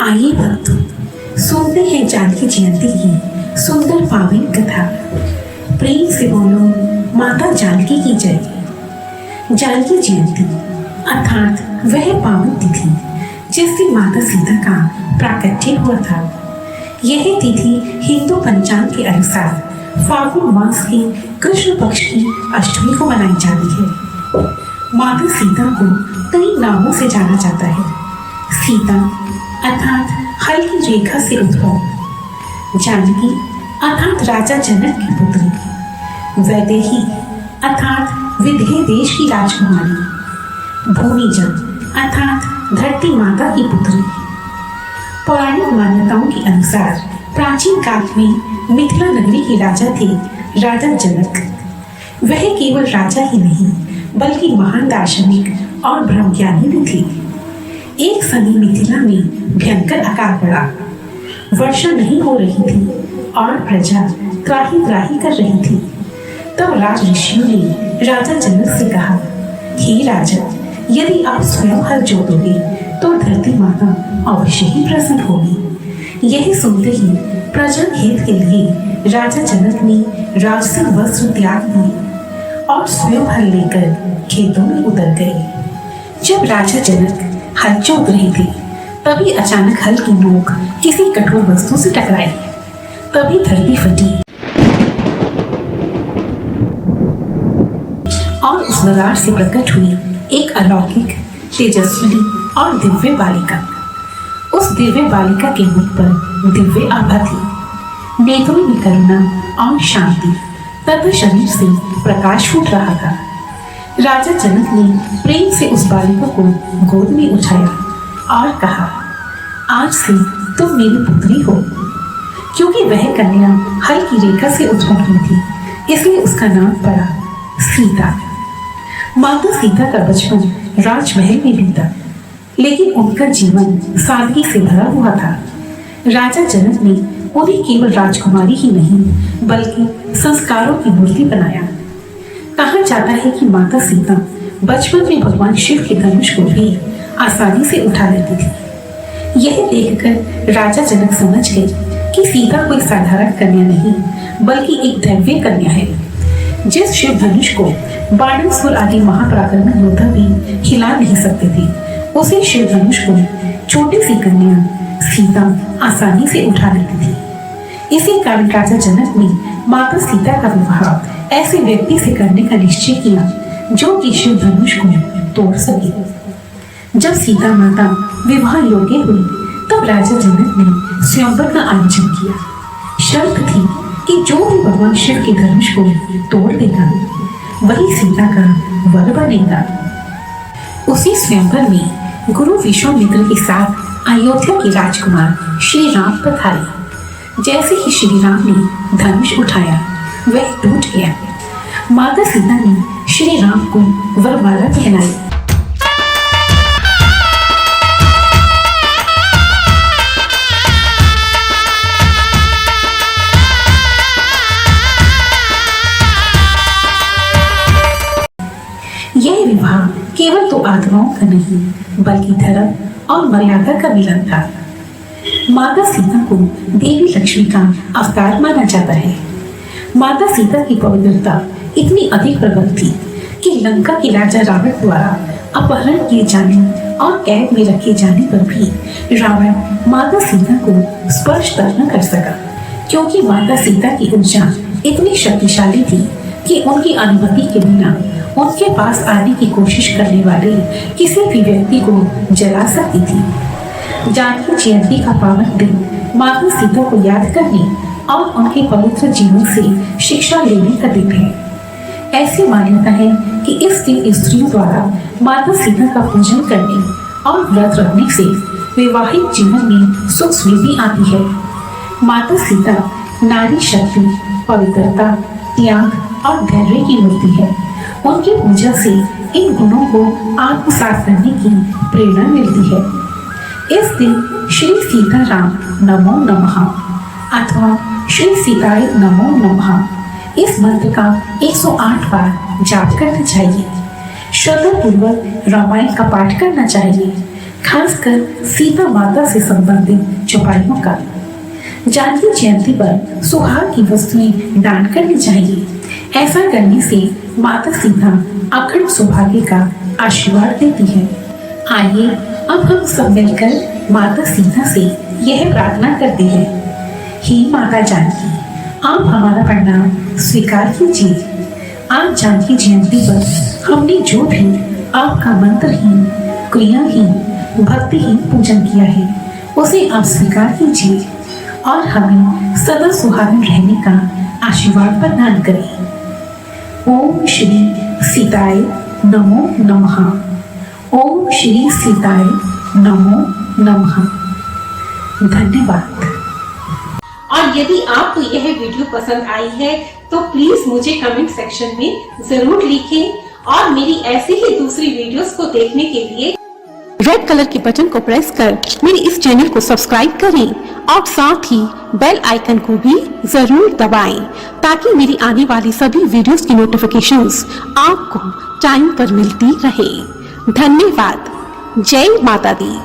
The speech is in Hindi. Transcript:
आइए भक्तों, सुनते हैं जानकी जयंती की सुंदर पावन कथा। प्रेम से बोलो माता जानकी की जय। जानकी जयंती अर्थात वह पावन तिथि जिस दिन माता सीता का प्राकट्य हुआ था। यह तिथि हिंदू पंचांग के अनुसार फाल्गुन मास की कृष्ण पक्ष की अष्टमी को मनाई जाती है। माता सीता को कई नामों से जाना जाता है। सीता अर्थात हल की रेखा से उद्भव, जानकी अर्थात राजा जनक की पुत्री, वैदेही अर्थात विदेह देश की राजकुमारी, भूमिजन अर्थात धरती माता की पुत्री। पौराणिक मान्यताओं के अनुसार प्राचीन काल में मिथिला नगरी के राजा थे राजा जनक। वह केवल राजा ही नहीं बल्कि महान दार्शनिक और ब्रह्मज्ञानी भी थे। एक समय मिथिला में भयंकर अकाल पड़ा, वर्षा नहीं हो रही थी और प्रजा त्राही त्राही कर रही थी। तब राज ऋषियों ने राजा जनक से कहा, हे राजा, यदि आप स्वयं हल जोतोगे तो धरती माता अवश्य ही प्रसन्न होगी। यही सुनते ही प्रजा हित के लिए राजा जनक ने राजसिक वस्त्र त्याग दिए और स्वयं हल लेकर खेतों में उतर गए। जब राजा जनक हल जोत रहे थे तभी अचानक हल की नोक किसी कठोर वस्तु से टकराई। तभी धरती फटी और उस दरार से प्रकट हुई एक अलौकिक, तेजस्वी और दिव्य बालिका। उस दिव्य बालिका के मुख पर दिव्य आभा थी, नेत्रों में करुणा और शांति तथा शरीर से प्रकाश फूट रहा था। राजा जनक ने प्रेम से उस बालिका को गोद में उठाया और कहा, आज से तुम मेरी पुत्री हो। क्योंकि वह कन्या हल की रेखा से उत्पन्न हुई थी, इसलिए उसका नाम पड़ा सीता। माता सीता का बचपन राजमहल में बीता, लेकिन उनका जीवन सादगी से भरा हुआ था। राजा जनक ने उन्हें केवल राजकुमारी ही नहीं बल्कि संस्कारों की मूर्ति बनाया। कहा जाता है कि माता सीता बचपन में भगवान शिव के धनुष को भी आसानी से उठा लेती थी। यह देखकर राजा जनक समझ गए कि सीता कोई साधारण कन्या नहीं बल्कि एक दैवीय कन्या है। जिस शिव धनुष को बाणासुर आदि महापराक्रमी योद्धा भी हिला नहीं सकते थे, उसे शिव धनुष को छोटी सी कन्या सीता आसानी से उठा लेती थी। इसी कारण राजा जनक ने माता सीता का विवाह ऐसे व्यक्ति से करने का निश्चय किया जो कि शिव धनुष को तोड़ सके। जब सीता माता विवाह योग्य हुई तब राजा जनक ने स्वयंवर का आयोजन किया। शर्त थी कि जो भी भगवान शिव के धनुष को तोड़ देगा वही सीता का वर बनेगा। उसी स्वयंवर में गुरु विश्वामित्र के साथ अयोध्या के राजकुमार श्री राम पधारे। जैसे ही श्री राम ने धनुष उठाया वह टूट गया। माता सीता ने श्री राम को वरमाला पहनाई। यह विवाह केवल तो आत्माओं का नहीं बल्कि धर्म और मर्यादा का मिलन था। माता सीता को देवी लक्ष्मी का अवतार माना जाता है। माता सीता की पवित्रता इतनी अधिक प्रबल थी कि लंका के राजा रावण द्वारा अपहरण किए जाने और कैद में रखे जाने पर भी रावण माता सीता को स्पर्श तक न कर सका, क्योंकि माता सीता की ऊर्जा इतनी शक्तिशाली थी कि उनकी अनुमति के बिना उनके पास आने की कोशिश करने वाले किसी भी व्यक्ति को जला सकती थी। जानकी जयंती का पावन दिन माता सीता को याद करने और उनके पवित्र जीवन से शिक्षा लेने का दिन है। ऐसी मान्यता है कि इस दिन स्त्रियों द्वारा माता सीता का पूजन करने और व्रत रखने से वैवाहिक जीवन में सुख समृद्धि आती है। माता सीता नारी शक्ति, पवित्रता, त्याग और धैर्य की मूर्ति है। उनकी पूजा से इन गुणों को आत्मसात करने की प्रेरणा मिलती है। इस दिन श्री सीता राम नमो नमः अथवा श्री सीताय नमो नमः इस मंत्र का 108 बार जाप करना चाहिए। श्रद्धा पूर्वक रामायण का पाठ करना चाहिए। खासकर सीता माता से संबंधित चौपाइयों का। जानकी जयंती पर सुहाग की वस्तुएं दान करनी चाहिए। ऐसा करने से माता सीता अखंड सौभाग्य का आशीर्वाद देती है। आइए अब हम सब मिलकर माता सीता से यह प्रार्थना करते हैं। हे माता जानकी, आप हमारा प्रणाम स्वीकार कीजिए। आज जानकी जयंती पर हमने जो भी आपका मंत्रहीन, क्रियाहीन, भक्तिहीन पूजन किया है उसे आप स्वीकार कीजिए और हमें सदा सुहागन रहने का आशीर्वाद प्रदान करें। ओम श्री सीताय नमो नमः। ओम श्री सीताय नमो नमः। धन्यवाद। और यदि आपको यह वीडियो पसंद आई है तो प्लीज मुझे कमेंट सेक्शन में जरूर लिखें और मेरी ऐसे ही दूसरी वीडियोस को देखने के लिए रेड कलर के बटन को प्रेस कर मेरे इस चैनल को सब्सक्राइब करें और साथ ही बेल आइकन को भी जरूर दबाएं ताकि मेरी आने वाली सभी वीडियोस की नोटिफिकेशंस आपको टाइम पर मिलती रहे। धन्यवाद। जय माता दी।